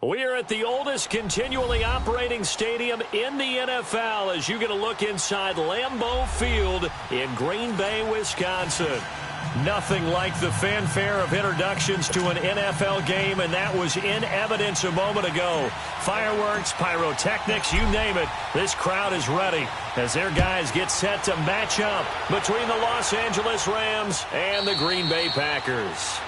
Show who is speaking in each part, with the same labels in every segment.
Speaker 1: We are at the oldest continually operating stadium in the NFL as you get a look inside Lambeau Field in Green Bay, Wisconsin. Nothing like the fanfare of introductions to an NFL game, and that was in evidence a moment ago. Fireworks, pyrotechnics, you name it. This crowd is ready as their guys get set to match up between the Los Angeles Rams and the Green Bay Packers.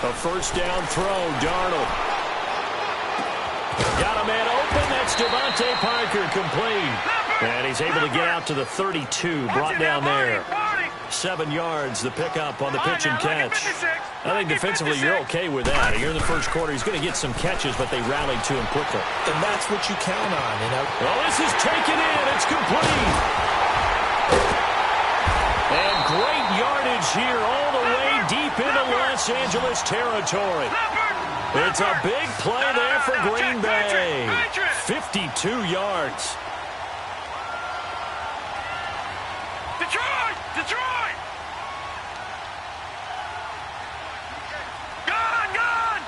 Speaker 1: A first down throw, Darnold. Got a man open, that's Devontae Parker, complete. And he's able to get out to the 32, brought down there. 7 yards, the pickup on the pitch and catch. I think defensively you're okay with that. Here in the first quarter, he's going to get some catches, but they rallied to him quickly.
Speaker 2: And that's what you count on, you know.
Speaker 1: Well, this is taken in. It's complete. And great yardage here all the way deep into Los Angeles territory. It's a big play there for Green Bay. 52 yards.
Speaker 3: Detroit! Gone!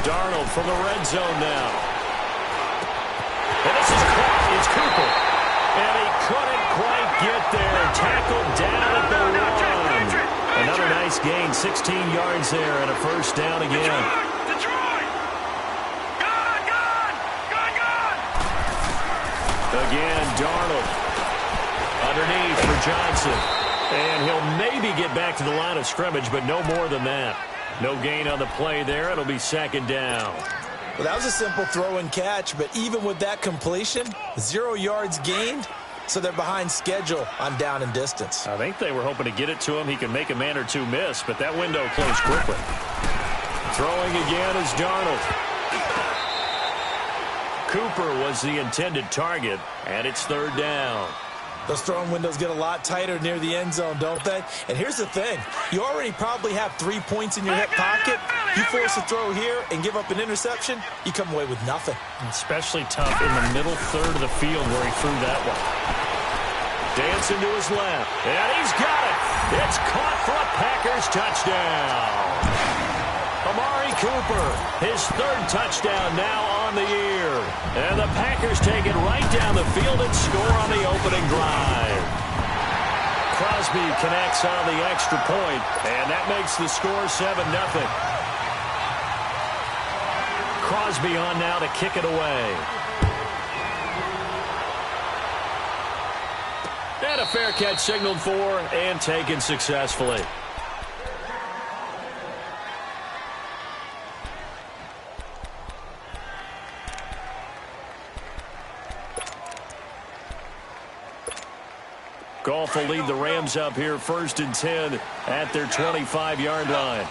Speaker 1: Darnold from the red zone now. And this is caught. It's Cooper. And he couldn't quite get there. Tackled down at the 1. Another nice gain, 16 yards there, and a first down again.
Speaker 3: Detroit! Gone!
Speaker 1: Again, Darnold. Underneath for Johnson. And he'll maybe get back to the line of scrimmage, but no more than that. No gain on the play there. It'll be second down.
Speaker 2: Well, that was a simple throw and catch, but even with that completion, 0 yards gained, so they're behind schedule on down and distance.
Speaker 1: I think they were hoping to get it to him. He can make a man or two miss, but that window closed quickly. Throwing again is Darnold. Cooper was the intended target, and it's third down.
Speaker 2: Those throwing windows get a lot tighter near the end zone, don't they? And here's the thing. You already probably have 3 points in your hip pocket. You force a throw here and give up an interception, you come away with nothing.
Speaker 1: Especially tough in the middle third of the field where he threw that one. Dancing to his left. And he's got it. It's caught for a Packers touchdown. Amari Cooper, his third touchdown now on the year. And the Packers take it right down the field and score on the opening drive. Crosby connects on the extra point, and that makes the score 7-0. Crosby on now to kick it away. And a fair catch signaled for and taken successfully. Goff will lead the Rams up here 1st and 10 at their 25-yard line.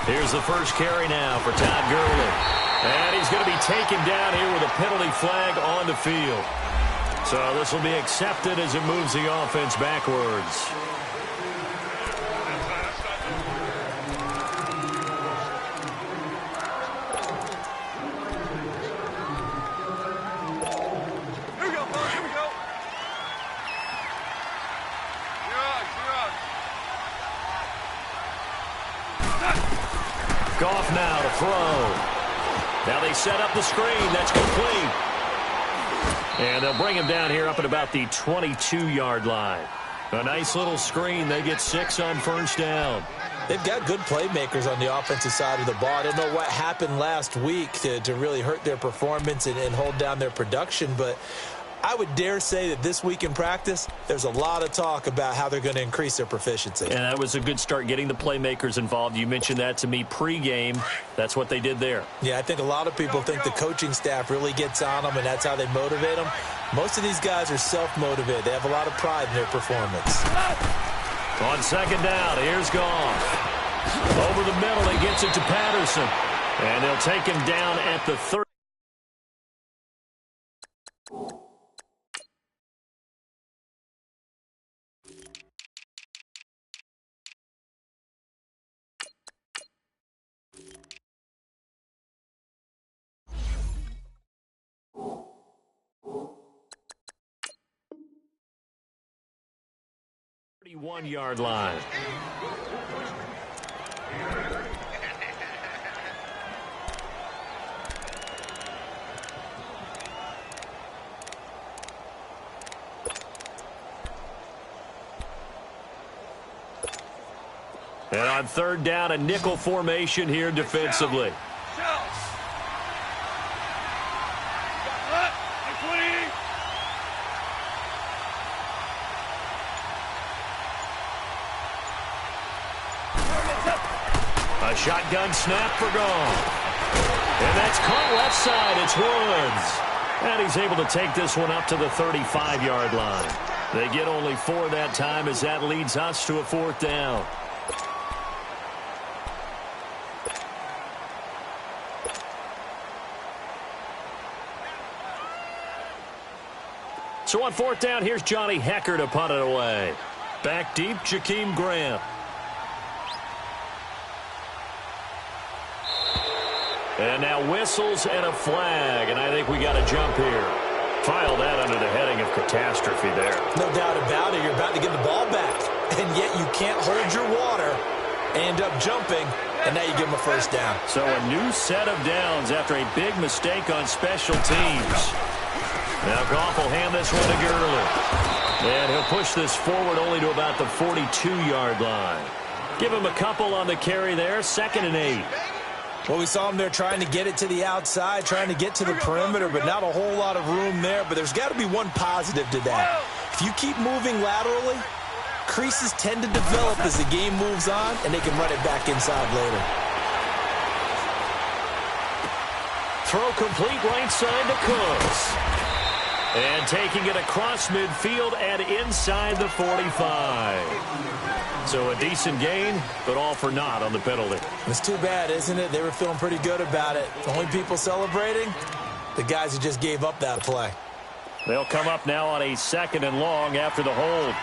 Speaker 1: Here's the first carry now for Todd Gurley. And he's going to be taken down here with a penalty flag on the field. So this will be accepted as it moves the offense backwards. Goff now to throw. Now they set up the screen. That's complete. And they'll bring him down here up at about the 22-yard line. A nice little screen. They get 6 on first down.
Speaker 2: They've got good playmakers on the offensive side of the ball. I don't know what happened last week to really hurt their performance and hold down their production, but I would dare say that this week in practice, there's a lot of talk about how they're going to increase their proficiency.
Speaker 1: And that was a good start, getting the playmakers involved. You mentioned that to me pregame. That's what they did there.
Speaker 2: Yeah, I think a lot of people think the coaching staff really gets on them, and that's how they motivate them. Most of these guys are self-motivated. They have a lot of pride in their performance.
Speaker 1: On second down, here's Goff. Over the middle, he gets it to Patterson. And they'll take him down at the 30. One-yard line. And on third down, a nickel formation here defensively. A shotgun snap for Goff. And that's caught left side. It's Woods. And he's able to take this one up to the 35-yard line. They get only 4 that time as that leads us to a 4th down. So on 4th down, here's Johnny Hecker to punt it away. Back deep, Jakeem Grant. And now whistles and a flag, and I think we got a jump here. File that under the heading of catastrophe there.
Speaker 2: No doubt about it. You're about to get the ball back, and yet you can't hold your water, end up jumping, and now you give them a 1st down.
Speaker 1: So a new set of downs after a big mistake on special teams. Now Goff will hand this one to Gurley. And he'll push this forward only to about the 42-yard line. Give him a couple on the carry there, 2nd and 8.
Speaker 2: Well, we saw him there trying to get it to the outside, trying to get to the perimeter, but not a whole lot of room there. But there's got to be one positive to that. If you keep moving laterally, creases tend to develop as the game moves on, and they can run it back inside later.
Speaker 1: Throw complete right side to Cooks. And taking it across midfield and inside the 45. So a decent gain, but all for naught on the penalty.
Speaker 2: It's too bad, isn't it? They were feeling pretty good about it. The only people celebrating, the guys who just gave up that play.
Speaker 1: They'll come up now on a 2nd and long after the hold.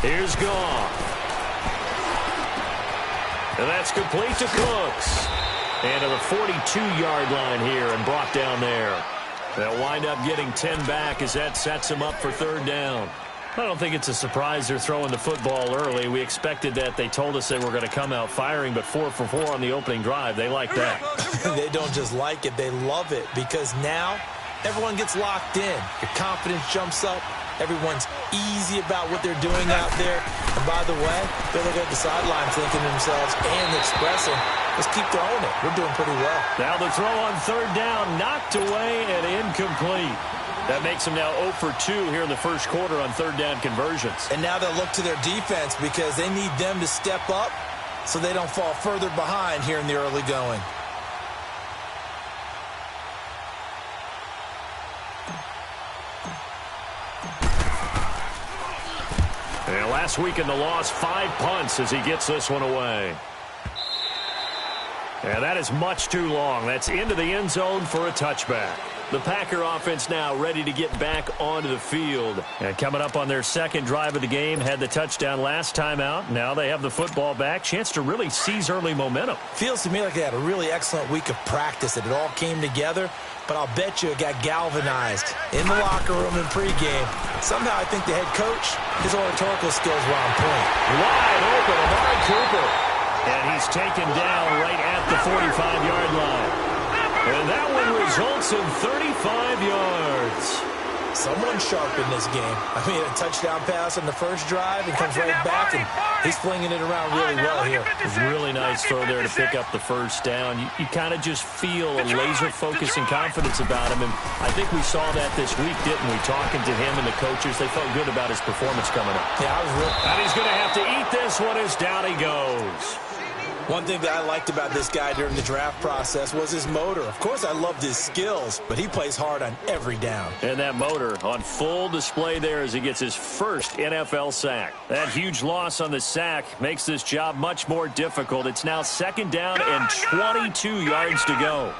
Speaker 1: Here's Goff. And that's complete to Cooks. And to the 42-yard line here and brought down there. They'll wind up getting 10 back as that sets them up for 3rd down. I don't think it's a surprise they're throwing the football early. We expected that. They told us they were going to come out firing, but 4 for 4 on the opening drive. They like that.
Speaker 2: They don't just like it. They love it because now everyone gets locked in. Your confidence jumps up. Everyone's easy about what they're doing out there. And by the way, they're looking at the sideline thinking to themselves and expressing, let's keep throwing it. We're doing pretty well.
Speaker 1: Now the throw on 3rd down, knocked away and incomplete. That makes them now 0 for 2 here in the first quarter on 3rd down conversions.
Speaker 2: And now they'll look to their defense because they need them to step up so they don't fall further behind here in the early going.
Speaker 1: And last week in the loss, 5 punts as he gets this one away. And that is much too long. That's into the end zone for a touchback. The Packer offense now ready to get back onto the field. And coming up on their 2nd drive of the game, had the touchdown last time out. Now they have the football back. Chance to really seize early momentum.
Speaker 2: Feels to me like they had a really excellent week of practice, that it all came together. But I'll bet you it got galvanized in the locker room in pregame. Somehow I think the head coach, his oratorical skills were on point.
Speaker 1: Wide open, Amari Cooper. And he's taken down right at the 45-yard line. And that one results in 35 yards.
Speaker 2: Someone's sharp in this game. I mean, a touchdown pass on the first drive and comes right back, and he's flinging it around really well here.
Speaker 1: It was a really nice throw there to pick up the first down. You kind of just feel a laser focus and confidence about him, and I think we saw that this week, didn't we? Talking to him and the coaches, they felt good about his performance coming up.
Speaker 2: Yeah, I was real.
Speaker 1: And he's going to have to eat this one as down he goes.
Speaker 2: One thing that I liked about this guy during the draft process was his motor. Of course, I loved his skills, but he plays hard on every down.
Speaker 1: And that motor on full display there as he gets his first NFL sack. That huge loss on the sack makes this job much more difficult. It's now 2nd down and 22 yards to go.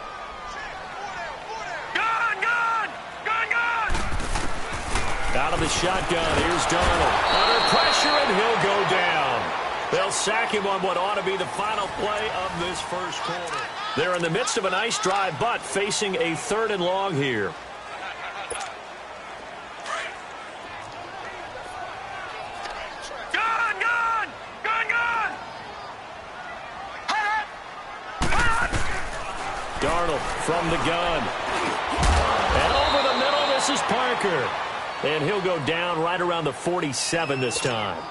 Speaker 1: Out of the shotgun, here's Darnold. Under pressure, and he'll go down. They'll sack him on what ought to be the final play of this first quarter. They're in the midst of a nice drive, but facing a 3rd and long here. Darnold from the gun. And over the middle, this is Parker. And he'll go down right around the 47 this time.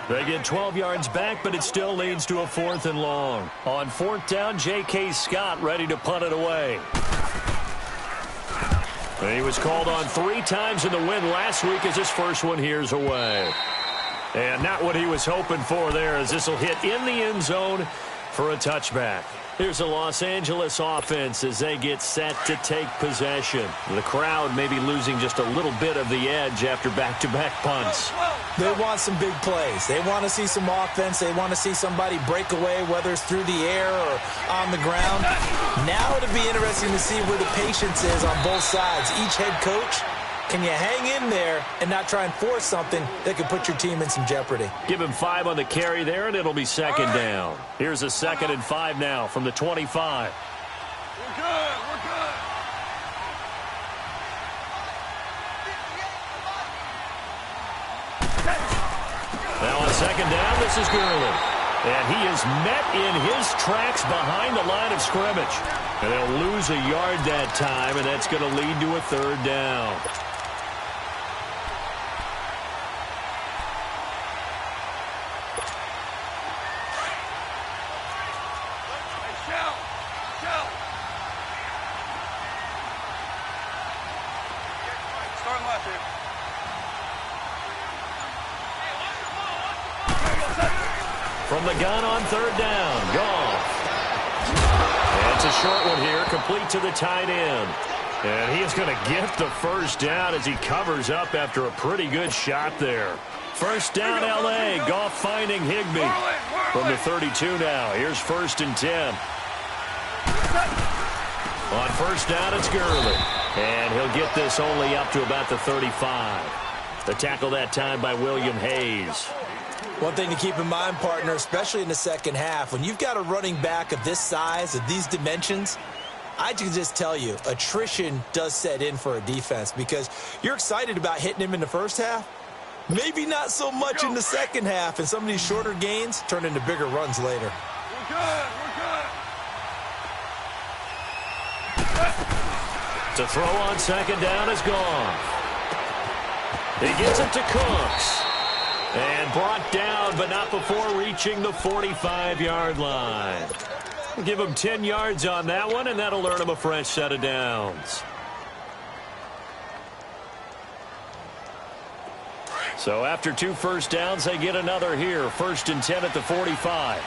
Speaker 1: They get 12 yards back, but it still leads to a 4th and long. On 4th down, J.K. Scott ready to punt it away. He was called on 3 times in the win last week as his first one here's away. And not what he was hoping for there, as this will hit in the end zone for a touchback. Here's the Los Angeles offense as they get set to take possession. The crowd may be losing just a little bit of the edge after back-to-back punts.
Speaker 2: They want some big plays. They want to see some offense. They want to see somebody break away, whether it's through the air or on the ground. Now it'll be interesting to see where the patience is on both sides. Each head coach, can you hang in there and not try and force something that could put your team in some jeopardy?
Speaker 1: Give him 5 on the carry there, and it'll be 2nd down. Here's a 2nd and 5 now from the 25.
Speaker 3: We're good. We're good.
Speaker 1: Now on 2nd down, this is Gurley. And he is met in his tracks behind the line of scrimmage. And they'll lose a yard that time, and that's going to lead to a 3rd down. From the gun on 3rd down, Goff. And it's a short one here, complete to the tight end. And he is going to get the first down as he covers up after a pretty good shot there. 1st down, L.A. Goff finding Higbee. From the 32 now, here's 1st and 10. On 1st down, it's Gurley. And he'll get this only up to about the 35. The tackle that time by William Hayes.
Speaker 2: One thing to keep in mind, partner, especially in the second half, when you've got a running back of this size, of these dimensions, I can just tell you, attrition does set in for a defense because you're excited about hitting him in the first half. Maybe not so much in the second half, and some of these shorter gains turn into bigger runs later.
Speaker 3: We're good. We're good.
Speaker 1: To throw on 2nd down is Goff. He gets it to Cooks. And brought down, but not before reaching the 45-yard line. Give him 10 yards on that one, and that'll earn him a fresh set of downs. So after 2 first downs, they get another here. 1st and 10 at the 45.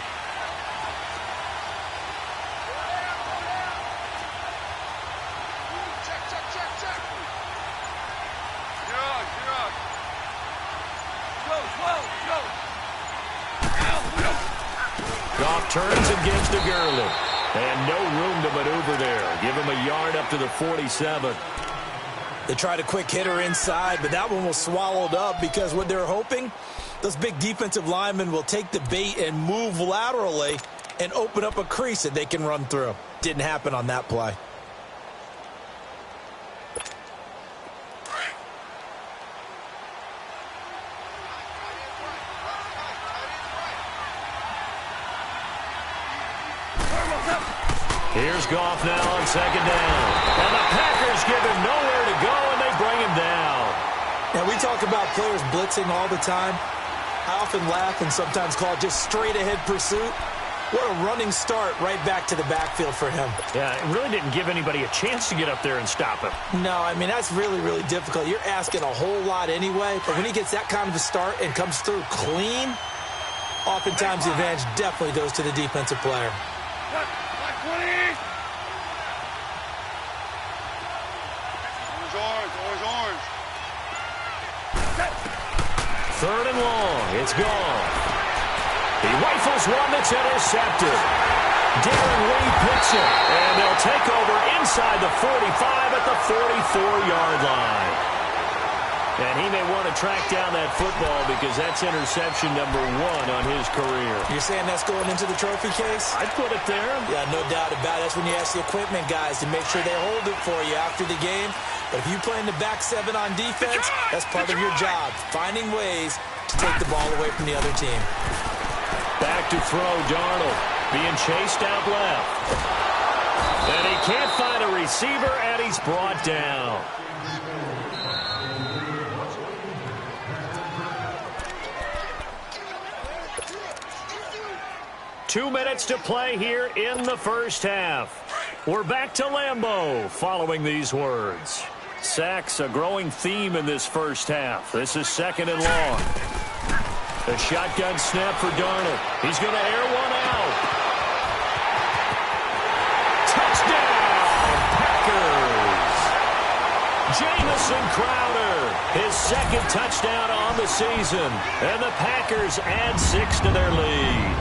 Speaker 1: Goff turns and gives to Gurley. And no room to maneuver there. Give him a yard up to the 47.
Speaker 2: They tried a quick hitter inside, but that one was swallowed up because what they're hoping, those big defensive linemen will take the bait and move laterally and open up a crease that they can run through. Didn't happen on that play.
Speaker 1: Here's Goff now on 2nd down. And the Packers give him nowhere to go, and they bring him down.
Speaker 2: We talk about players blitzing all the time. I often laugh and sometimes call it just straight-ahead pursuit. What a running start right back to the backfield for him.
Speaker 1: Yeah, it really didn't give anybody a chance to get up there and stop him.
Speaker 2: No, I mean, that's really, really difficult. You're asking a whole lot anyway, but when he gets that kind of a start and comes through clean, oftentimes the advantage definitely goes to the defensive player.
Speaker 3: Orange.
Speaker 1: Third and long. It's gone. He rifles one that's intercepted. Darren Lee picks it, and they'll take over inside the 45 at the 44-yard line. And he may want to track down that football because that's interception number 1 on his career.
Speaker 2: You're saying that's going into the trophy case?
Speaker 1: I'd put it there.
Speaker 2: Yeah, no doubt about it. That's when you ask the equipment guys to make sure they hold it for you after the game. But if you play in the back 7 on defense, that's part of your job, finding ways to take the ball away from the other team.
Speaker 1: Back to throw, Darnold being chased out left. And he can't find a receiver, and he's brought down. Two minutes to play here in the first half. We're back to Lambeau following these words. Sacks, a growing theme in this first half. This is second and long. A shotgun snap for Darnold. He's going to air one out. Touchdown, Packers! Jamison Crowder, his second touchdown on the season. And the Packers add 6 to their lead.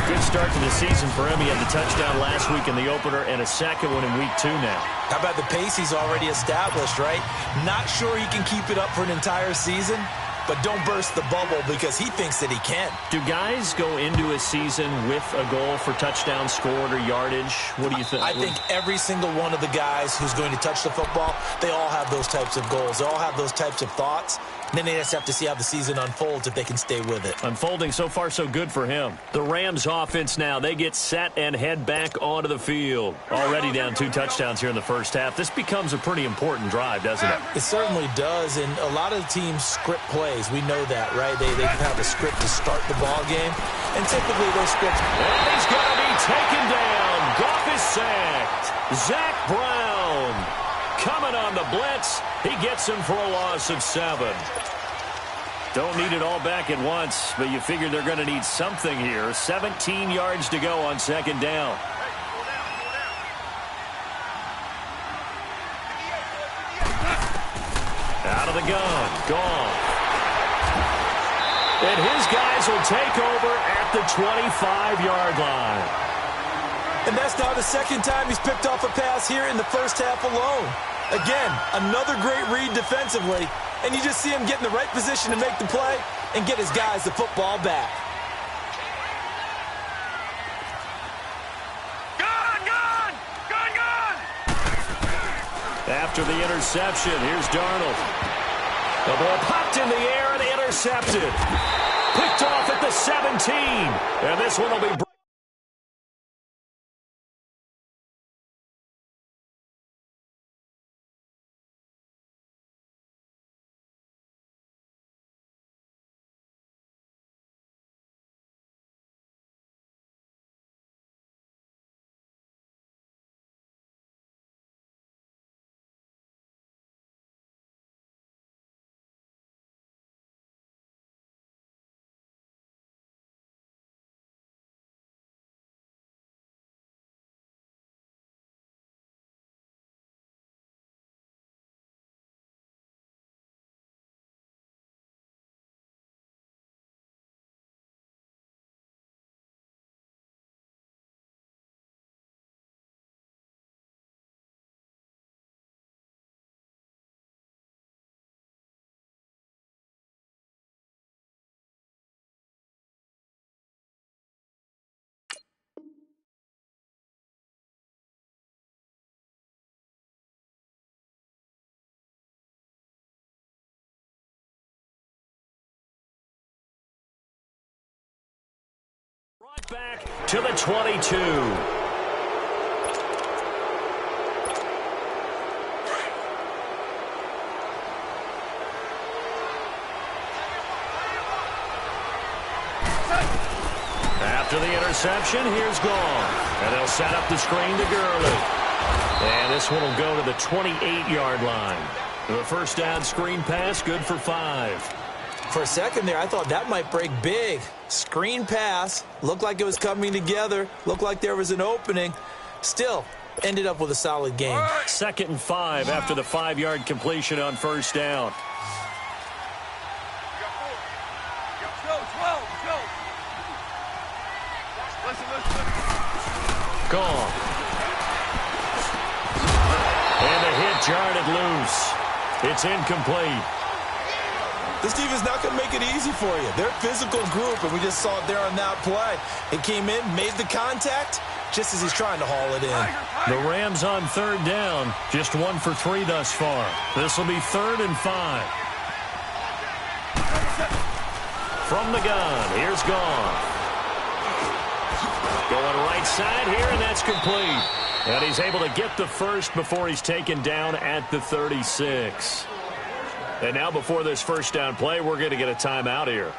Speaker 1: Good start to the season for him. He had the touchdown last week in the opener and a second one in week 2 now.
Speaker 2: How about the pace he's already established, right? Not sure he can keep it up for an entire season, but don't burst the bubble because he thinks that he can.
Speaker 1: Do guys go into a season with a goal for touchdown scored or yardage? What do you think?
Speaker 2: I think every single one of the guys who's going to touch the football, they all have those types of goals. They all have those types of thoughts. And then they just have to see how the season unfolds if they can stay with it.
Speaker 1: Unfolding so far so good for him. The Rams offense now, they get set and head back onto the field. Already down 2 touchdowns here in the first half. This becomes a pretty important drive, doesn't it?
Speaker 2: It certainly does, and a lot of teams script plays. We know that, right? They have a script to start the ball game, and typically those scripts...
Speaker 1: And he's going to be taken down. Goff is sacked. Zach Brown coming on the blitz. He gets him for a loss of 7. Don't need it all back at once, but you figure they're going to need something here. 17 yards to go on second down. Out of the gun. Gone. And his guys will take over at the 25-yard line.
Speaker 2: And that's now the second time he's picked off a pass here in the first half alone. Again, another great read defensively, and you just see him get in the right position to make the play and get his guys the football back.
Speaker 1: After the interception, here's Darnold. The ball popped in the air and intercepted. Picked off at the 17. And this one will be... Brought back to the 22. After the interception, here's Gone. And they'll set up the screen to Gurley. And this one will go to the 28-yard line. The first down screen pass, good for 5.
Speaker 2: For a second there, I thought that might break big. Screen pass, looked like it was coming together, looked like there was an opening. Still, ended up with a solid game.
Speaker 1: 2nd and 5 after the 5-yard completion on first down. Gone. And the hit jarred it loose. It's incomplete.
Speaker 2: This defense is not going to make it easy for you. They're a physical group, and we just saw it there on that play. It came in, made the contact, just as he's trying to haul it in.
Speaker 1: The Rams on 3rd down, just 1 for 3 thus far. This will be 3rd and 5. From the gun, here's Gone. Going right side here, and that's complete. And he's able to get the first before he's taken down at the 36. And now before this first down play, we're going to get a timeout here,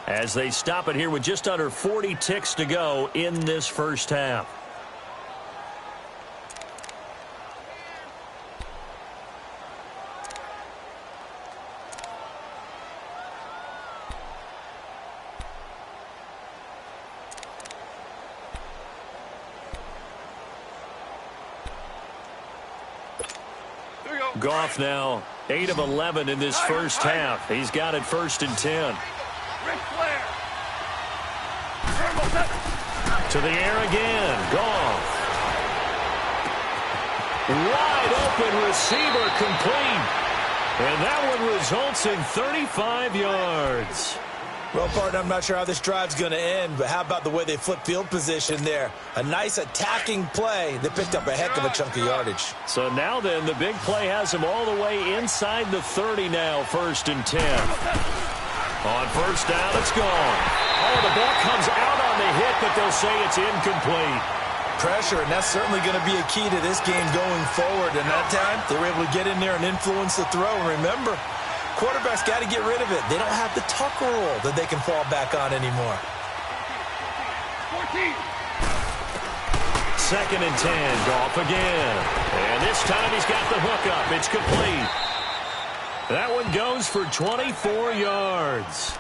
Speaker 1: as they stop it here with just under 40 ticks to go in this first half. Goff now 8 of 11 in this first half. He's got it 1st and 10. To the air again. Goff. Wide open receiver complete. And that one results in 35 yards.
Speaker 2: Well, partner, I'm not sure how this drive's going to end, but how about the way they flip field position there? A nice attacking play. They picked up a heck of a chunk of yardage.
Speaker 1: So now then, the big play has them all the way inside the 30 now, 1st and 10. On first down, it's gone. Oh, the ball comes out on the hit, but they'll say it's incomplete.
Speaker 2: Pressure, and that's certainly going to be a key to this game going forward. And that time, they were able to get in there and influence the throw. Remember, quarterback's got to get rid of it. They don't have the Tucker rule that they can fall back on anymore.
Speaker 1: 2nd and 10, Goff again. And this time he's got the hook up. It's complete. That one goes for 24 yards.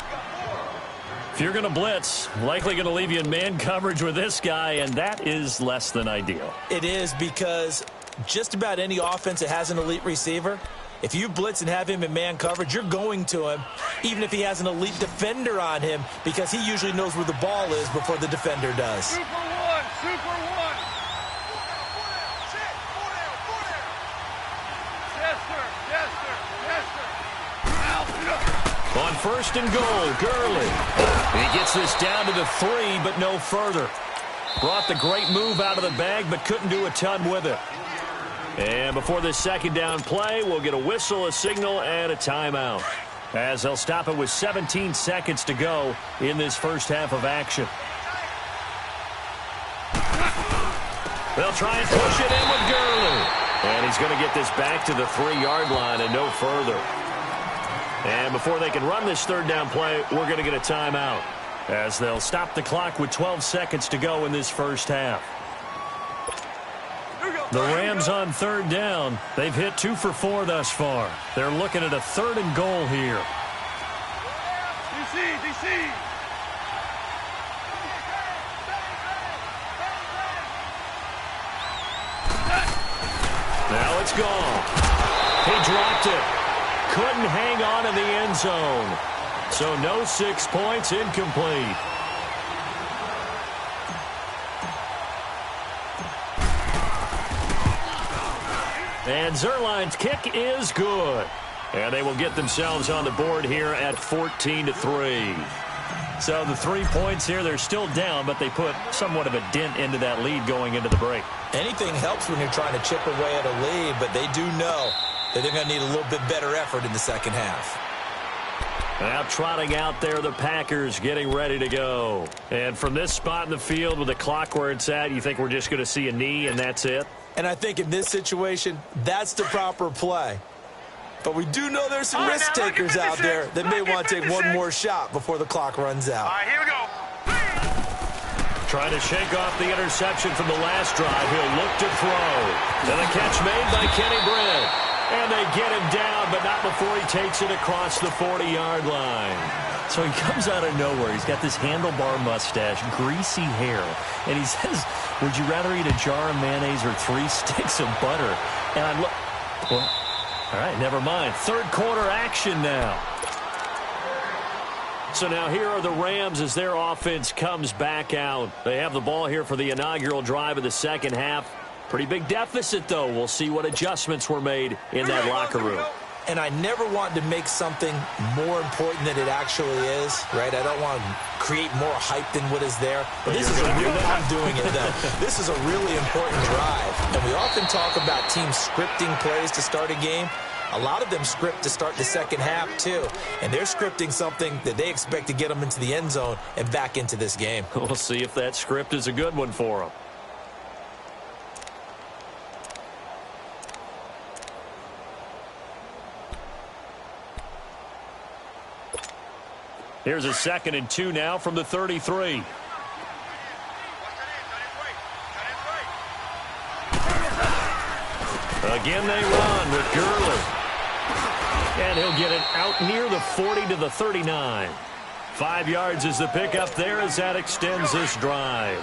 Speaker 1: If you're going to blitz, likely going to leave you in man coverage with this guy, and that is less than ideal.
Speaker 2: It is, because just about any offense that has an elite receiver, if you blitz and have him in man coverage, you're going to him, even if he has an elite defender on him, because he usually knows where the ball is before the defender does.
Speaker 3: Super one, super one. Yes, sir, yes, sir, yes, sir.
Speaker 1: On 1st and goal, Gurley. He gets this down to the 3, but no further. Brought the great move out of the bag, but couldn't do a ton with it. And before this 2nd down play, we'll get a whistle, a signal, and a timeout, as they'll stop it with 17 seconds to go in this first half of action. They'll try and push it in with Gurley. And he's going to get this back to the 3-yard line and no further. And before they can run this 3rd down play, we're going to get a timeout, as they'll stop the clock with 12 seconds to go in this first half. The Rams on 3rd down. They've hit 2 for 4 thus far. They're looking at a 3rd and goal here.
Speaker 3: DC.
Speaker 1: Now it's gone. He dropped it. Couldn't hang on in the end zone. So no 6 points, incomplete. And Zerline's kick is good. And they will get themselves on the board here at 14-3. So the 3 points here, they're still down, but they put somewhat of a dent into that lead going into the break.
Speaker 2: Anything helps when you're trying to chip away at a lead, but they do know that they're going to need a little bit better effort in the second half.
Speaker 1: Now trotting out there, the Packers getting ready to go. And from this spot in the field with the clock where it's at, you think we're just going to see a knee and that's it?
Speaker 2: And I think in this situation, that's the proper play. But we do know there's some risk takers out there that may want to take one more shot before the clock runs out.
Speaker 3: All right, here we go.
Speaker 1: Trying to shake off the interception from the last drive. He'll look to throw. And the catch made by Kenny Britt. And they get him down, but not before he takes it across the 40-yard line.
Speaker 4: So he comes out of nowhere. He's got this handlebar mustache, greasy hair. And he says, would you rather eat a jar of mayonnaise or 3 sticks of butter? And I look, well, all right, never mind. Third quarter action now.
Speaker 1: So now here are the Rams as their offense comes back out. They have the ball here for the inaugural drive of the second half. Pretty big deficit, though. We'll see what adjustments were made in that locker room.
Speaker 2: And I never want to make something more important than it actually is, right? I don't want to create more hype than what is there. But this is a real, I'm doing it, though. This is a really important drive. And we often talk about teams scripting plays to start a game. A lot of them script to start the second half, too. And they're scripting something that they expect to get them into the end zone and back into this game.
Speaker 1: We'll see if that script is a good one for them. Here's a 2nd and 2 now from the 33. Again they run with Gurley. And he'll get it out near the 40 to the 39. 5 yards is the pickup there as that extends this drive.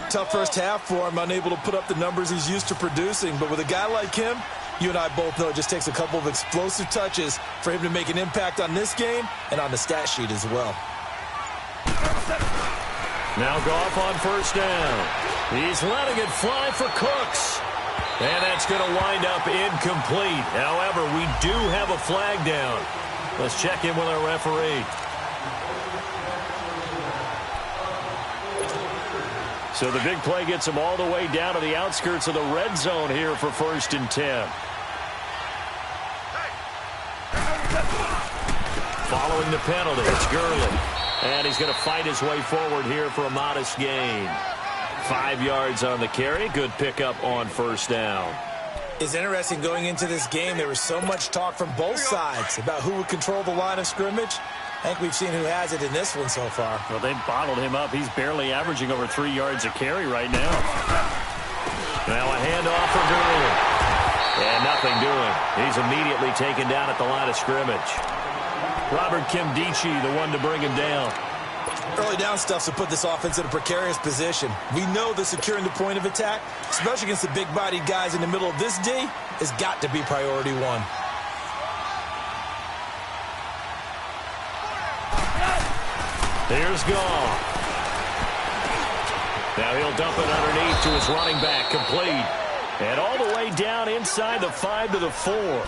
Speaker 2: Tough first half for him, unable to put up the numbers he's used to producing. But with a guy like him, you and I both know it just takes a couple of explosive touches for him to make an impact on this game and on the stat sheet as well.
Speaker 1: Now Goff on first down. He's letting it fly for Cooks. And that's going to wind up incomplete. However, we do have a flag down. Let's check in with our referee. So the big play gets him all the way down to the outskirts of the red zone here for 1st and 10. Following the penalty, it's Gurley. And he's going to fight his way forward here for a modest gain. 5 yards on the carry. Good pickup on first down.
Speaker 2: It's interesting going into this game. There was so much talk from both sides about who would control the line of scrimmage. I think we've seen who has it in this one so far.
Speaker 4: Well, they've bottled him up. He's barely averaging over 3 yards a carry right now.
Speaker 1: Now a handoff for Gurley. And nothing doing. He's immediately taken down at the line of scrimmage. Robert Kimdichie, the one to bring him down.
Speaker 2: Early down stuff to put this offense in a precarious position. We know that securing the point of attack, especially against the big-bodied guys in the middle of this D, has got to be priority one.
Speaker 1: Here's Goff. Now he'll dump it underneath to his running back, complete. And all the way down inside the 5 to the 4.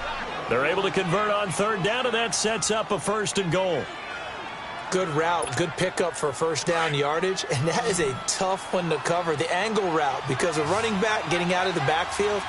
Speaker 1: They're able to convert on third down, and that sets up a 1st and goal.
Speaker 2: Good route, good pickup for first down yardage, and that is a tough one to cover, the angle route, because a running back getting out of the backfield,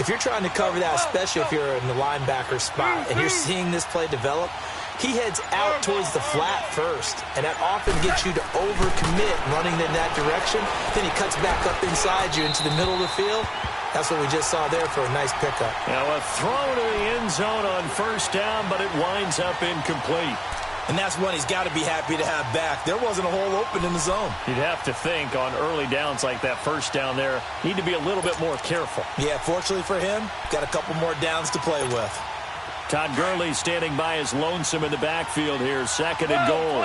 Speaker 2: if you're trying to cover that, especially if you're in the linebacker spot, and you're seeing this play develop, he heads out towards the flat first, and that often gets you to overcommit running in that direction. Then he cuts back up inside you into the middle of the field. That's what we just saw there for a nice pickup.
Speaker 1: Now a throw to the end zone on first down, but it winds up incomplete.
Speaker 2: And that's one he's got to be happy to have back. There wasn't a hole open in the zone.
Speaker 4: You'd have to think on early downs like that first down there, need to be a little bit more careful.
Speaker 2: Yeah, fortunately for him, got a couple more downs to play with.
Speaker 1: Todd Gurley standing by his lonesome in the backfield here, 2nd and goal.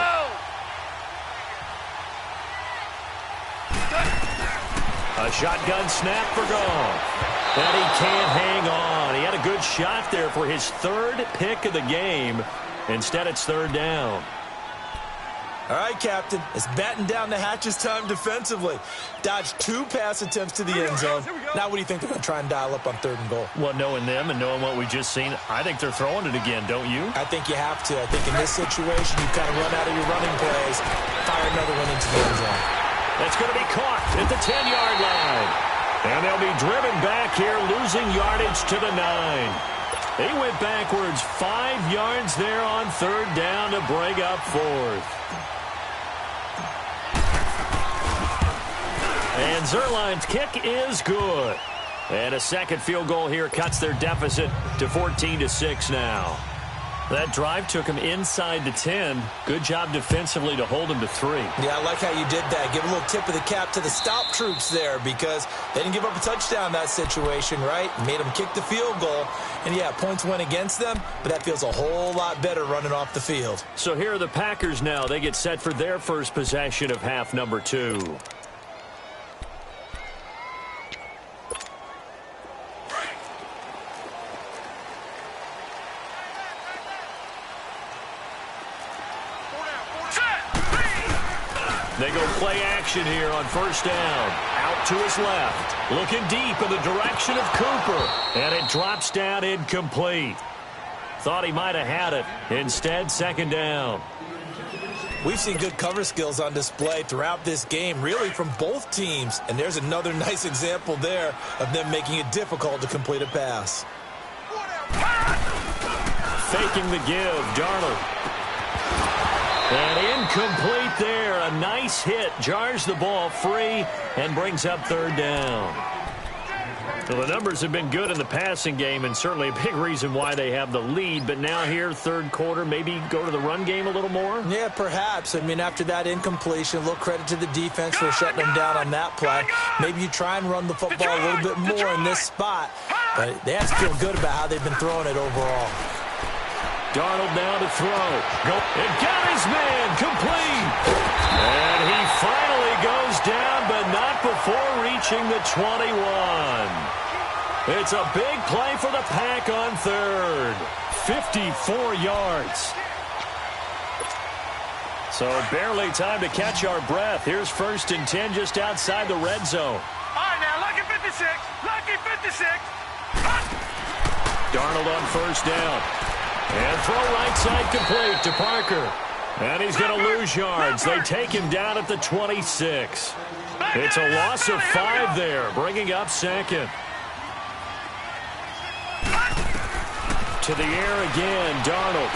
Speaker 1: A shotgun snap for Goff. And he can't hang on. He had a good shot there for his 3rd pick of the game. Instead, it's 3rd down.
Speaker 2: All right, Captain. It's batten down the hatches time defensively. Dodged 2 pass attempts to the end zone. Now what do you think they're going to try and dial up on 3rd and goal?
Speaker 4: Well, knowing them and knowing what we just seen, I think they're throwing it again, don't you?
Speaker 2: I think you have to. I think in this situation, you kind of run out of your running plays, fire another one into the end zone.
Speaker 1: That's going to be caught at the 10-yard line. And they'll be driven back here, losing yardage to the 9. They went backwards 5 yards there on 3rd down to bring up 4th. And Zerline's kick is good. And a 2nd field goal here cuts their deficit to 14-6 now. That drive took him inside the 10. Good job defensively to hold him to 3.
Speaker 2: Yeah, I like how you did that. Give a little tip of the cap to the stop troops there because they didn't give up a touchdown in that situation, right? Made them kick the field goal. And, yeah, points went against them, but that feels a whole lot better running off the field.
Speaker 1: So here are the Packers now. They get set for their first possession of half number 2. They go play action here on first down. Out to his left. Looking deep in the direction of Cooper. And it drops down incomplete. Thought he might have had it. Instead, second down.
Speaker 2: We've seen good cover skills on display throughout this game, really from both teams. And there's another nice example there of them making it difficult to complete a pass.
Speaker 1: Faking the give, Darnold. And incomplete there. A nice hit. Jars the ball free and brings up third down. Well, the numbers have been good in the passing game and certainly a big reason why they have the lead. But now here, third quarter, maybe go to the run game a little more?
Speaker 2: Yeah, perhaps. I mean, after that incompletion, a little credit to the defense for shutting them down on that play. Maybe you try and run the football a little bit more in this spot. But they have to feel good about how they've been throwing it overall.
Speaker 1: Darnold now to throw. It got his man complete. And he finally goes down, but not before reaching the 21. It's a big play for the Pack on third. 54 yards. So barely time to catch our breath. Here's first and 10 just outside the red zone.
Speaker 3: All right, now, lucky 56. Lucky 56.
Speaker 1: Darnold on first down. And throw right side complete to Parker. And he's going to lose yards. They take him down at the 26. It's a loss of 5 there, bringing up second. To the air again, Darnold.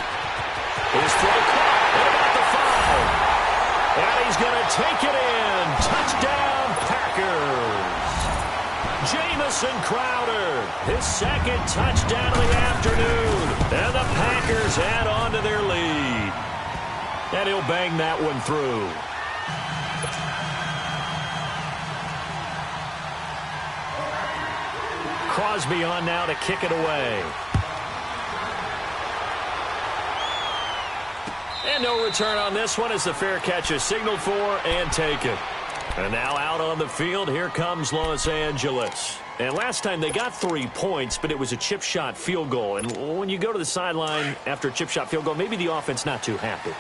Speaker 1: His throw caught at about the 5. And he's going to take it in. Touchdown, Packers. Jamison Crowder, his second touchdown of the afternoon. And the Packers add on to their lead. And he'll bang that one through. Crosby on now to kick it away. And no return on this one as the fair catch is signaled for and taken. And now out on the field, here comes Los Angeles. And last time they got 3 points, but it was a chip shot field goal. And when you go to the sideline after a chip shot field goal, maybe the offense not too happy.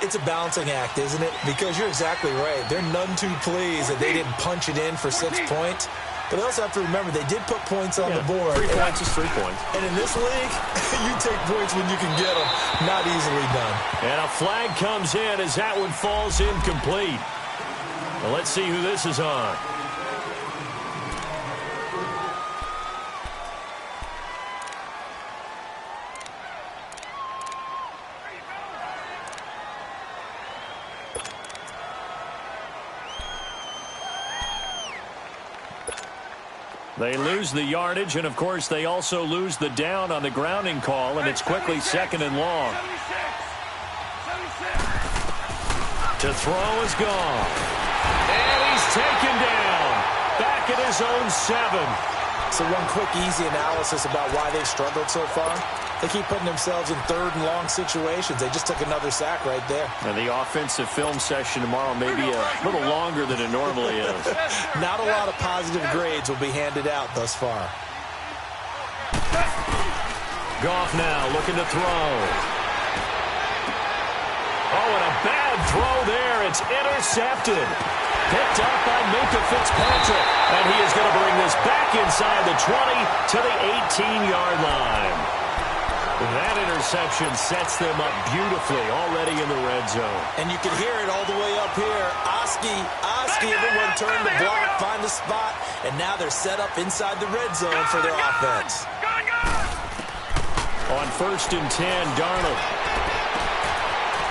Speaker 2: It's a balancing act, isn't it? Because you're exactly right. They're none too pleased that they didn't punch it in for 6 points. But they also have to remember they did put points on the board.
Speaker 1: 3 points is 3 points.
Speaker 2: And in this league, you take points when you can get them. Not easily done.
Speaker 1: And a flag comes in as that one falls incomplete. Well, let's see who this is on. They lose the yardage, and, of course, they also lose the down on the grounding call, and it's quickly second and long. To throw is gone. And he's taken down. Back at his own 7.
Speaker 2: So one quick, easy analysis about why they've struggled so far. They keep putting themselves in third and long situations. They just took another sack right there.
Speaker 1: And the offensive film session tomorrow may be a little longer than it normally is.
Speaker 2: Not a lot of positive grades will be handed out thus far.
Speaker 1: Goff now looking to throw. Oh, and a bad throw there. It's intercepted. Picked up by Minka Fitzpatrick. And he is going to bring this back inside the 20 to the 18-yard line. That interception sets them up beautifully already in the red zone.
Speaker 2: And you can hear it all the way up here. Oski, everyone turned the block, find the spot, and now they're set up inside the red zone for their offense.
Speaker 1: On first and 10, Darnold.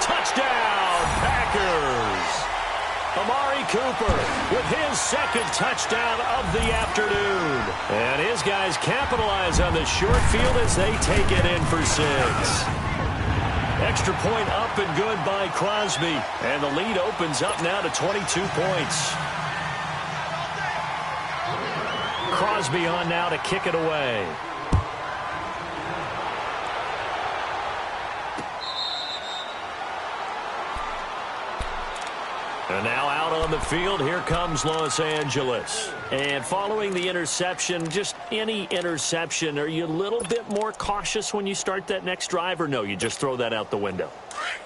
Speaker 1: Touchdown, Packers! Amari Cooper with his second touchdown of the afternoon. And his guys capitalize on the short field as they take it in for 6. Extra point up and good by Crosby. And the lead opens up now to 22 points. Crosby on now to kick it away. And now out on the field, here comes Los Angeles. And following the interception, just any interception, are you a little bit more cautious when you start that next drive, or no, you just throw that out the window?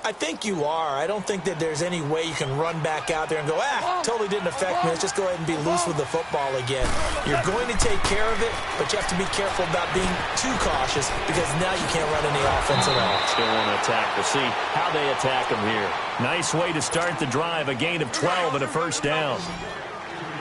Speaker 2: I think you are. I don't think that there's any way you can run back out there and go, totally didn't affect me. Let's just go ahead and be loose with the football again. You're going to take care of it, but you have to be careful about being too cautious because now you can't run any offense at all.
Speaker 1: Still want to attack. We'll see how they attack them here. Nice way to start the drive, a gain of 12 and a first down.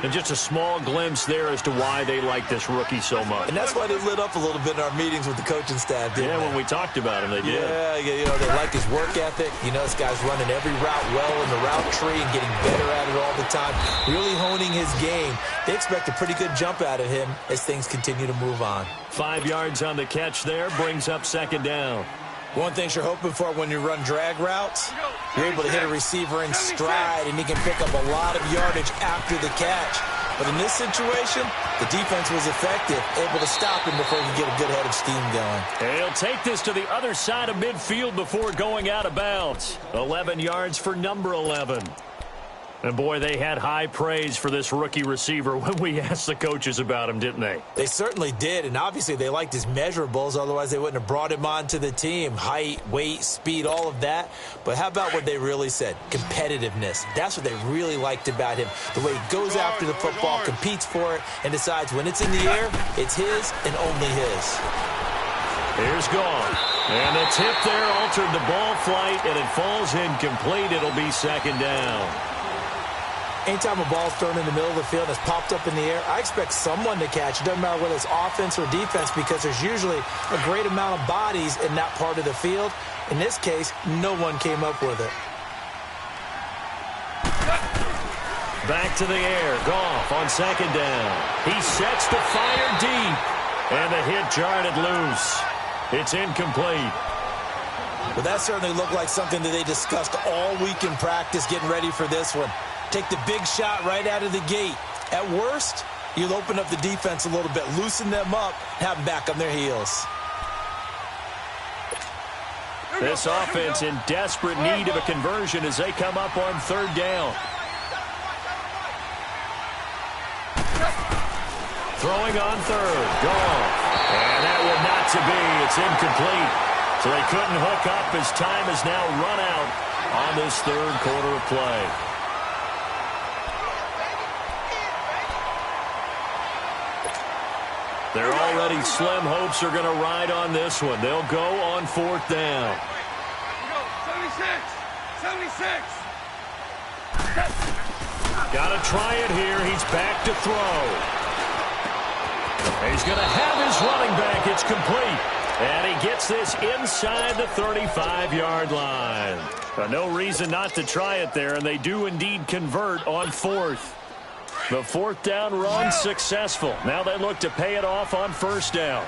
Speaker 1: And just a small glimpse there as to why they like this rookie so much.
Speaker 2: And that's why they lit up a little bit in our meetings with the coaching staff, didn't they?
Speaker 1: When we talked about him, they did.
Speaker 2: Yeah, you know, they like his work ethic. You know, this guy's running every route well in the route tree and getting better at it all the time, really honing his game. They expect a pretty good jump out of him as things continue to move on. 5
Speaker 1: yards on the catch there, brings up second down.
Speaker 2: One thing you're hoping for when you run drag routes, you're able to hit a receiver in stride, and he can pick up a lot of yardage after the catch. But in this situation, the defense was effective, able to stop him before he could get a good head of steam going.
Speaker 1: He'll take this to the other side of midfield before going out of bounds. 11 yards for number 11. And, boy, they had high praise for this rookie receiver when we asked the coaches about him, didn't they?
Speaker 2: They certainly did, and obviously they liked his measurables. Otherwise, they wouldn't have brought him onto the team. Height, weight, speed, all of that. But how about what they really said? Competitiveness. That's what they really liked about him. The way he goes after the football, competes for it, and decides when it's in the air, it's his and only his.
Speaker 1: Here's gone. And the tip there altered the ball flight, and it falls incomplete. It'll be second down.
Speaker 2: Anytime a ball's thrown in the middle of the field and it's popped up in the air, I expect someone to catch. It doesn't matter whether it's offense or defense because there's usually a great amount of bodies in that part of the field. In this case, no one came up with it.
Speaker 1: Back to the air. Goff on second down. He sets to fire deep. And the hit jarred it loose. It's incomplete.
Speaker 2: Well, that certainly looked like something that they discussed all week in practice getting ready for this one. Take the big shot right out of the gate. At worst, you'll open up the defense a little bit, loosen them up, have them back on their heels.
Speaker 1: This offense in desperate need of a conversion as they come up on third down. Throwing on third. Gone. And that will not to be. It's incomplete. So they couldn't hook up as time has now run out on this third quarter of play. Their already slim hopes are going to ride on this one. They'll go on fourth down.
Speaker 3: 76.
Speaker 1: Got to try it here. He's back to throw. He's going to have his running back. It's complete. And he gets this inside the 35-yard line. No reason not to try it there, and they do indeed convert on fourth. The fourth down run successful. Now they look to pay it off on first down.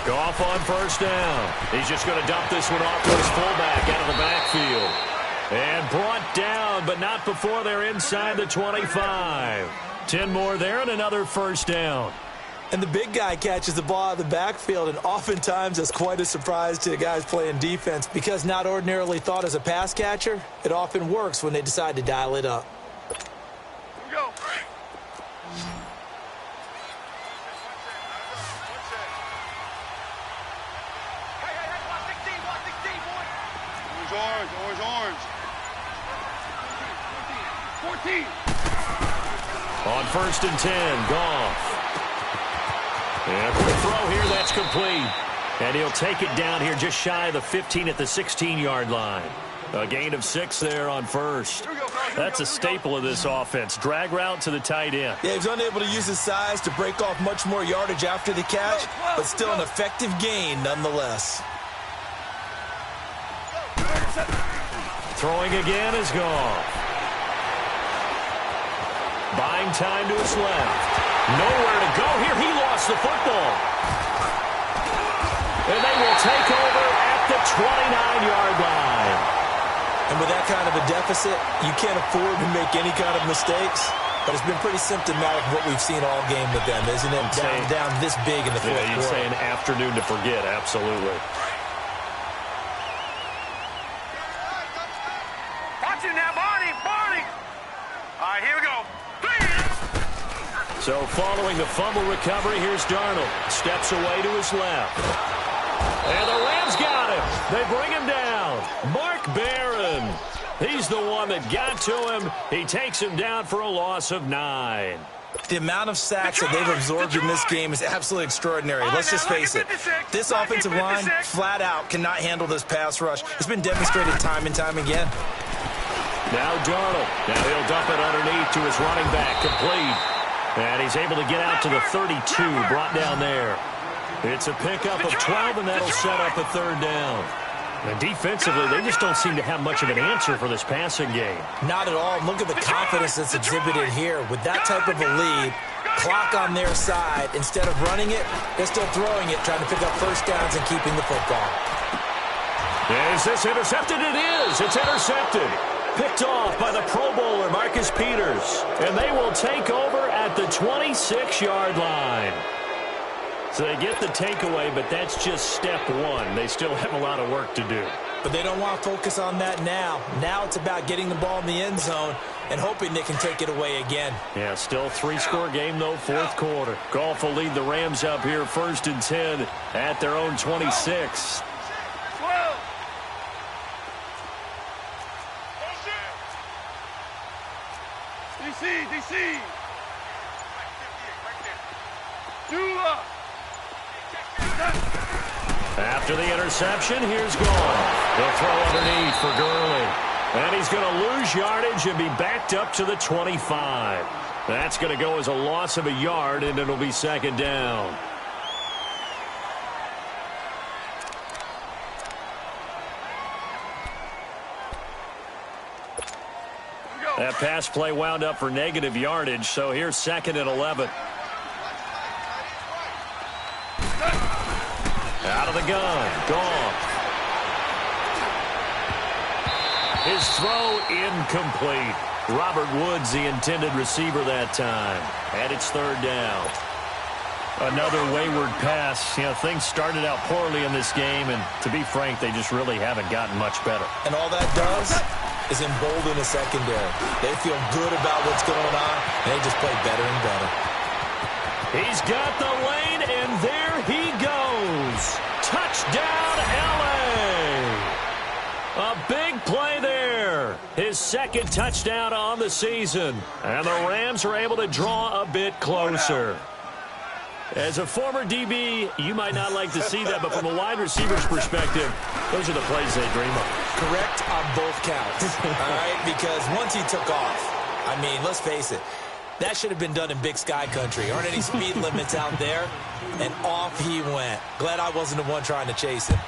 Speaker 1: Goff on first down. He's just going to dump this one off to his fullback out of the backfield. And brought down, but not before they're inside the 25. 10 more there and another first down.
Speaker 2: And the big guy catches the ball out of the backfield, and oftentimes that's quite a surprise to the guys playing defense because not ordinarily thought as a pass catcher, it often works when they decide to dial it up.
Speaker 3: Here we go. Hey, watch 16, boy. Orange. 14.
Speaker 1: On first and 10, Goff. And quick throw here, that's complete. And he'll take it down here just shy of the 15 at the 16-yard line. A gain of 6 there on first. That's a staple of this offense. Drag route to the tight end.
Speaker 2: Yeah, he's unable to use his size to break off much more yardage after the catch, but still an effective gain nonetheless.
Speaker 1: Throwing again is Goff. Buying time to his left. Nowhere to go here. He lost the football. And they will take over at the 29-yard line.
Speaker 2: And with that kind of a deficit, you can't afford to make any kind of mistakes. But it's been pretty symptomatic of what we've seen all game with them, isn't it? Down this big in the fourth quarter.
Speaker 1: You'd say an afternoon to forget, absolutely.
Speaker 3: Watch it now, Barney. All right, here we go.
Speaker 1: So following the fumble recovery, here's Darnold. Steps away to his left. And the Rams got him. They bring him down. Mark Barron. He's the one that got to him. He takes him down for a loss of 9.
Speaker 2: The amount of sacks that they've absorbed in this game is absolutely extraordinary. Let's just face it. This offensive line, flat out, cannot handle this pass rush. It's been demonstrated time and time again.
Speaker 1: Now Darnold. Now he'll dump it underneath to his running back. Complete. And he's able to get out to the 32, brought down there. It's a pickup of 12, and that'll set up a third down. And defensively, they just don't seem to have much of an answer for this passing game.
Speaker 2: Not at all. Look at the confidence that's exhibited here. With that type of a lead, clock on their side, instead of running it, they're still throwing it, trying to pick up first downs and keeping the football.
Speaker 1: Is this intercepted? It is. It's intercepted. Picked off by the Pro Bowler, Marcus Peters. And they will take over at the 26-yard line. So they get the takeaway, but that's just step one. They still have a lot of work to do.
Speaker 2: But they don't want to focus on that now. Now it's about getting the ball in the end zone and hoping they can take it away again.
Speaker 1: Yeah, still 3-score game, though, fourth quarter. Goff will lead the Rams up here 1st and 10 at their own 26.
Speaker 3: DC. Dula.
Speaker 1: After the interception, here's Goff. They'll throw underneath for Gurley. And he's going to lose yardage and be backed up to the 25. That's going to go as a loss of a yard, and it'll be second down. That pass play wound up for negative yardage, so here's 2nd and 11. Out of the gun. Goff. His throw incomplete. Robert Woods, the intended receiver that time. And it's 3rd down. Another wayward pass. You know, things started out poorly in this game, and to be frank, they just really haven't gotten much better.
Speaker 2: And all that does is embolden the secondary. They feel good about what's going on, and they just play better and better.
Speaker 1: He's got the lane, and there he goes. Touchdown, L.A. A big play there. His 2nd touchdown on the season. And the Rams are able to draw a bit closer. As a former DB, you might not like to see that, but from a wide receiver's perspective, those are the plays they dream of.
Speaker 2: Correct on both counts, all right? Because once he took off, I mean, let's face it, that should have been done in Big Sky Country. Aren't any speed limits out there? And off he went. Glad I wasn't the one trying to chase him.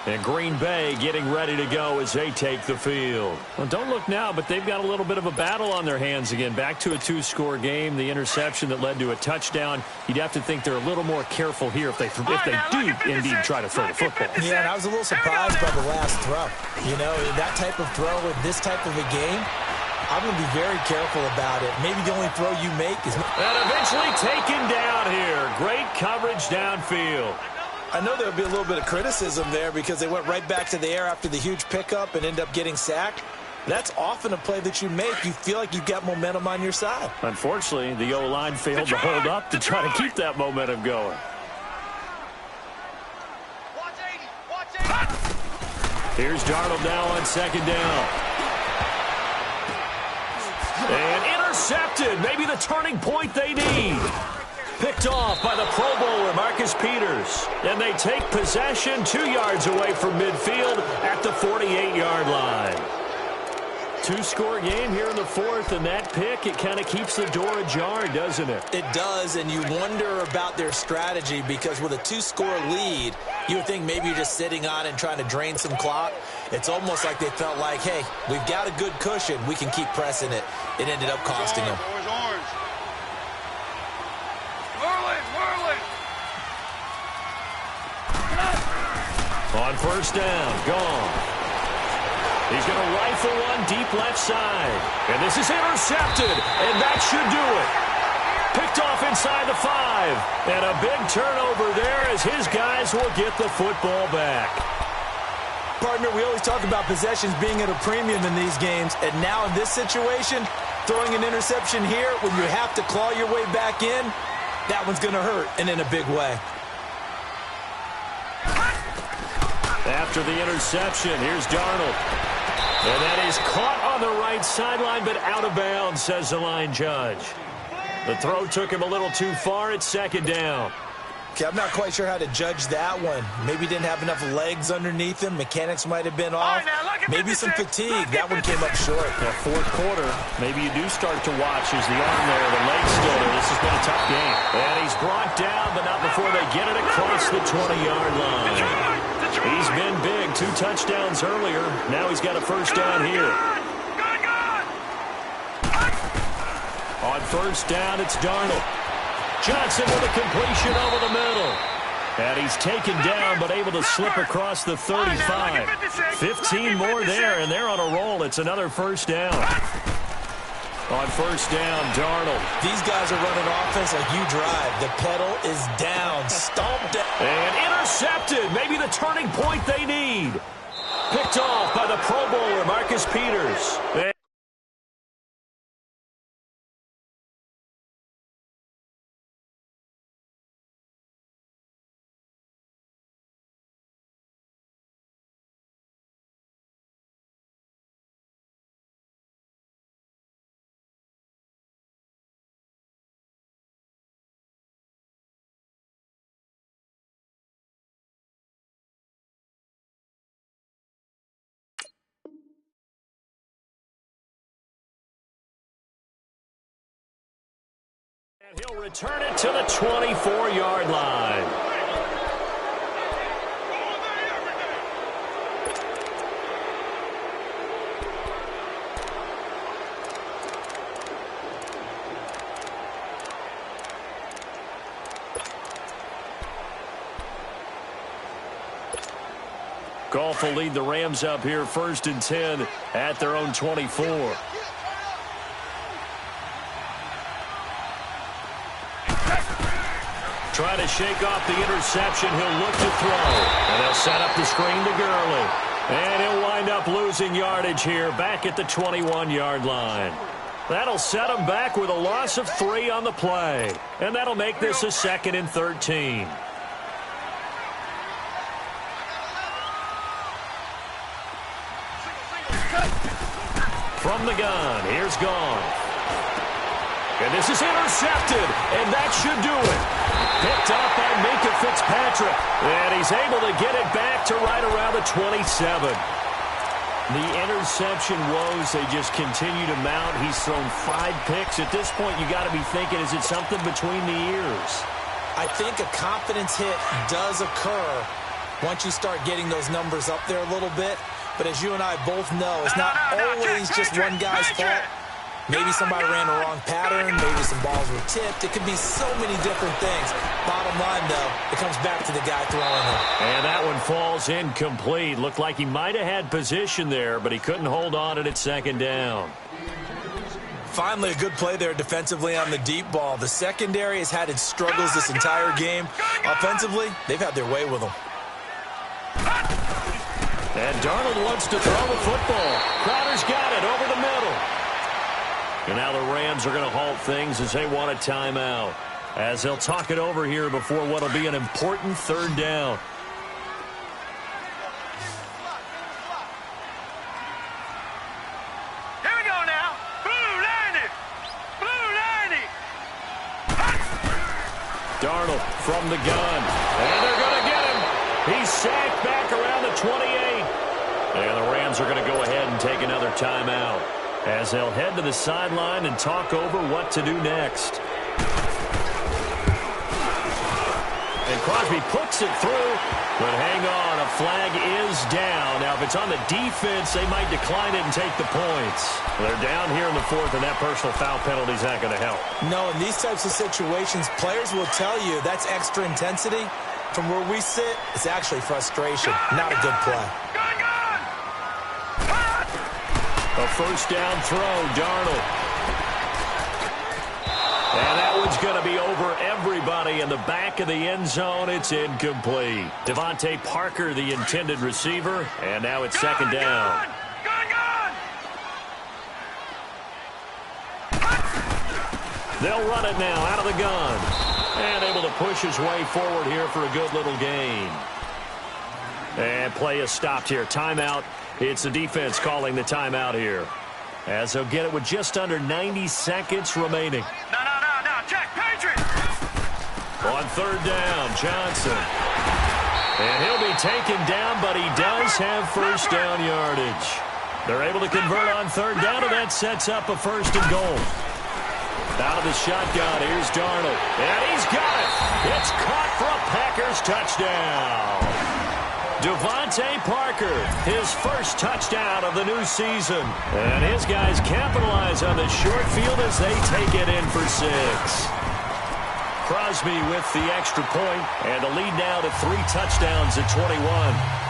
Speaker 1: And Green Bay getting ready to go as they take the field. Well, don't look now, but they've got a little bit of a battle on their hands again. Back to a 2-score game. The interception that led to a touchdown. You'd have to think they're a little more careful here if they do indeed try to throw the football.
Speaker 2: Yeah, and I was a little surprised by the last throw. You know, that type of throw with this type of a game, I'm going to be very careful about it. Maybe the only throw you make is...
Speaker 1: And eventually taken down here. Great coverage downfield.
Speaker 2: I know there'll be a little bit of criticism there because they went right back to the air after the huge pickup and end up getting sacked. That's often a play that you make. You feel like you've got momentum on your side.
Speaker 1: Unfortunately, the O-line failed to hold up to try to keep that momentum going. Here's Darnold now on 2nd down. And intercepted. Maybe the turning point they need. Picked off by the Pro Bowler, Marcus Peters. And they take possession 2 yards away from midfield at the 48-yard line. Two-score game here in the fourth, and that pick, it kind of keeps the door ajar, doesn't it?
Speaker 2: It does, and you wonder about their strategy because with a two-score lead, you would think maybe you're just sitting on it and trying to drain some clock. It's almost like they felt like, hey, we've got a good cushion. We can keep pressing it. It ended up costing them.
Speaker 1: On first down, gone. He's going to rifle one deep left side. And this is intercepted, and that should do it. Picked off inside the 5. And a big turnover there as his guys will get the football back.
Speaker 2: Partner, we always talk about possessions being at a premium in these games. And now in this situation, throwing an interception here when you have to claw your way back in, that one's going to hurt, and in a big way.
Speaker 1: After the interception, here's Darnold. And that is caught on the right sideline, but out of bounds, says the line judge. The throw took him a little too far at second down.
Speaker 2: Okay, I'm not quite sure how to judge that one. Maybe didn't have enough legs underneath him. Mechanics might have been off. Maybe some fatigue. That one came up short.
Speaker 1: The fourth quarter, maybe you do start to watch as the arm there, the leg's still there. This has been a tough game. And he's brought down, but not before they get it across the 20-yard line. He's been big. 2 touchdowns earlier. Now he's got a first down here. On first down, it's Darnold. Johnson with a completion over the middle. And he's taken down, but able to slip across the 35. 15 more there, and they're on a roll. It's another first down. On first down, Darnold.
Speaker 2: These guys are running offense like you drive. The pedal is down. Stomped down.
Speaker 1: And intercepted. Maybe the turning point they need. Picked off by the Pro Bowler, Marcus Peters. And he'll return it to the 24-yard line. Goff will lead the Rams up here 1st and 10 at their own 24. Try to shake off the interception. He'll look to throw. And they'll set up the screen to Gurley. And he'll wind up losing yardage here back at the 21-yard line. That'll set him back with a loss of 3 on the play. And that'll make this a 2nd and 13. From the gun, here's Goff. And this is intercepted, and that should do it. Picked up by Minka Fitzpatrick, and he's able to get it back to right around the 27. The interception woes, they just continue to mount. He's thrown 5 picks. At this point, you got to be thinking, is it something between the ears?
Speaker 2: I think a confidence hit does occur once you start getting those numbers up there a little bit. But as you and I both know, it's not always just one guy's fault. Maybe somebody ran the wrong pattern. Maybe some balls were tipped. It could be so many different things. Bottom line, though, it comes back to the guy throwing them.
Speaker 1: And that one falls incomplete. Looked like he might have had position there, but he couldn't hold on it at 2nd down.
Speaker 2: Finally, a good play there defensively on the deep ball. The secondary has had its struggles this entire game. Offensively, they've had their way with them.
Speaker 1: And Darnold wants to throw the football. Crowder's got it over the middle. And now the Rams are going to halt things as they want a timeout, as they'll talk it over here before what will be an important 3rd down.
Speaker 3: Here we go now. Blue 90. Blue 90.
Speaker 1: Darnold from the gun. And they're going to get him. He's sacked back around the 28. And the Rams are going to go ahead and take another timeout as they'll head to the sideline and talk over what to do next. And Crosby puts it through, but hang on, a flag is down. Now, if it's on the defense, they might decline it and take the points. They're down here in the fourth, and that personal foul penalty is not going to help.
Speaker 2: No, in these types of situations, players will tell you that's extra intensity. From where we sit, it's actually frustration, not a good play.
Speaker 1: A first down throw, Darnold. And that one's going to be over everybody in the back of the end zone. It's incomplete. Devontae Parker, the intended receiver, and now it's second down. They'll run it now out of the gun. And able to push his way forward here for a good little gain. And play is stopped here. Timeout. It's the defense calling the timeout here. As they'll get it with just under 90 seconds remaining.
Speaker 3: No, Jack, Patriot!
Speaker 1: On third down, Johnson. And he'll be taken down, but he does have first down yardage. They're able to convert on third down, and that sets up a first and goal. Out of the shotgun, here's Darnold. And he's got it. It's caught for a Packers touchdown. Devontae Parker, his first touchdown of the new season. And his guys capitalize on the short field as they take it in for 6. Crosby with the extra point, and the lead now to 3 touchdowns at 21.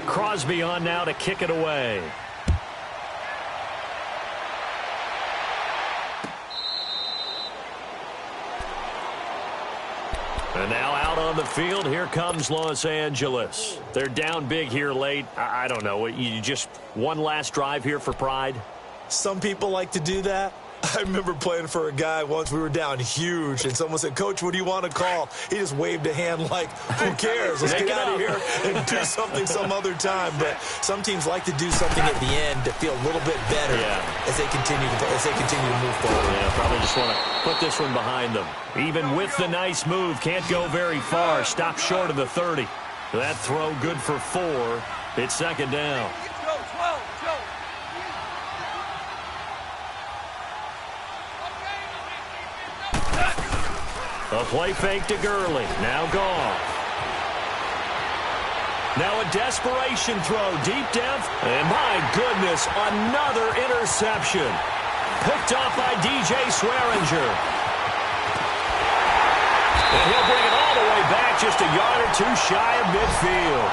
Speaker 1: Crosby on now to kick it away. And now out on the field, here comes Los Angeles. They're down big here late. I don't know. You just one last drive here for pride?
Speaker 2: Some people like to do that. I remember playing for a guy once. We were down huge, and someone said, "Coach, what do you want to call?" He just waved a hand like, "Who cares? Let's get out of here and do something some other time." But some teams like to do something at the end to feel a little bit better as they continue to move forward.
Speaker 1: Yeah, probably just want to put this one behind them. Even with the nice move, can't go very far. Stop short of the 30. That throw good for 4. It's second down. A play fake to Gurley. Now gone. Now a desperation throw deep down. And my goodness, another interception. Picked off by DJ Swearinger. And he'll bring it all the way back just a yard or 2 shy of midfield.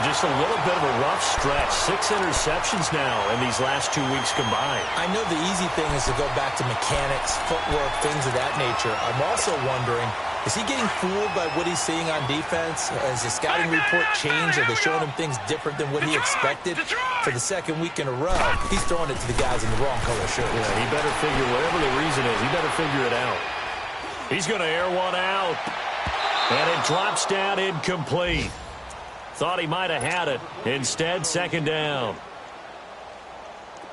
Speaker 1: Just a little bit of a rough stretch. 6 interceptions now in these last 2 weeks combined.
Speaker 2: I know the easy thing is to go back to mechanics, footwork, things of that nature. I'm also wondering, is he getting fooled by what he's seeing on defense? Has the scouting report changed? Are they showing him things different than what he expected? For the second week in a row, he's throwing it to the guys in the wrong color shirt.
Speaker 1: Yeah, he better figure, whatever the reason is, he better figure it out. He's going to air one out. And it drops down incomplete. Thought he might have had it. Instead, second down.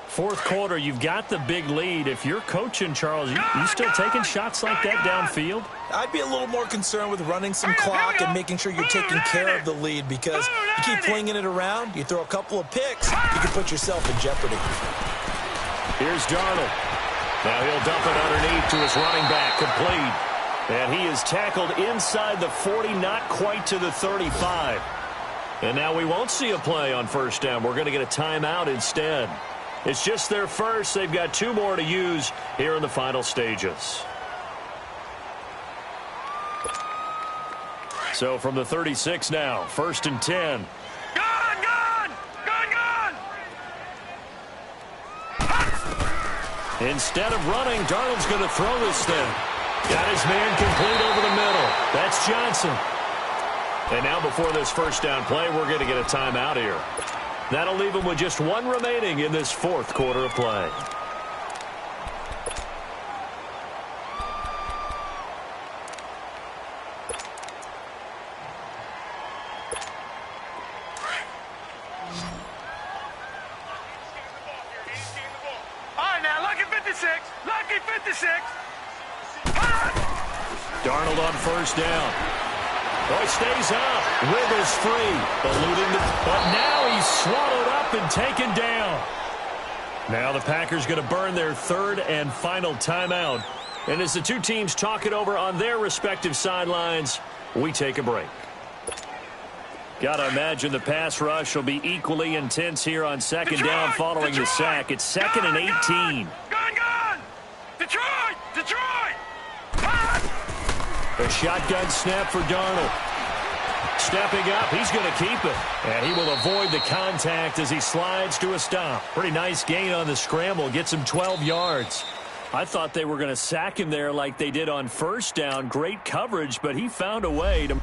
Speaker 1: Fourth quarter, you've got the big lead. If you're coaching, Charles, you still taking shots like that downfield?
Speaker 2: I'd be a little more concerned with running some clock and making sure you're taking care of the lead, because you keep flinging it around, you throw a couple of picks, you can put yourself in jeopardy.
Speaker 1: Here's Darnold. Now he'll dump it underneath to his running back, complete. And he is tackled inside the 40, not quite to the 35. And now we won't see a play on first down. We're going to get a timeout instead. It's just their first. They've got 2 more to use here in the final stages. So from the 36 now, 1st and 10. Instead of running, Darnold's going to throw this thing. Got his man complete over the middle. That's Johnson. And now before this first down play, we're going to get a timeout here. That'll leave him with just 1 remaining in this 4th quarter of play.
Speaker 3: 56. Lucky 56.
Speaker 1: Darnold on first down. Oh, he stays up. Wiggles free. Eluding but now he's swallowed up and taken down. Now the Packers going to burn their third and final timeout. And as the two teams talk it over on their respective sidelines, we take a break. Got to imagine the pass rush will be equally intense here on second down following the sack. It's second and 18.
Speaker 3: Gone! Detroit!
Speaker 1: A shotgun snap for Darnold. Stepping up, he's going to keep it. And he will avoid the contact as he slides to a stop. Pretty nice gain on the scramble. Gets him 12 yards. I thought they were going to sack him there like they did on first down. Great coverage, but he found a way to...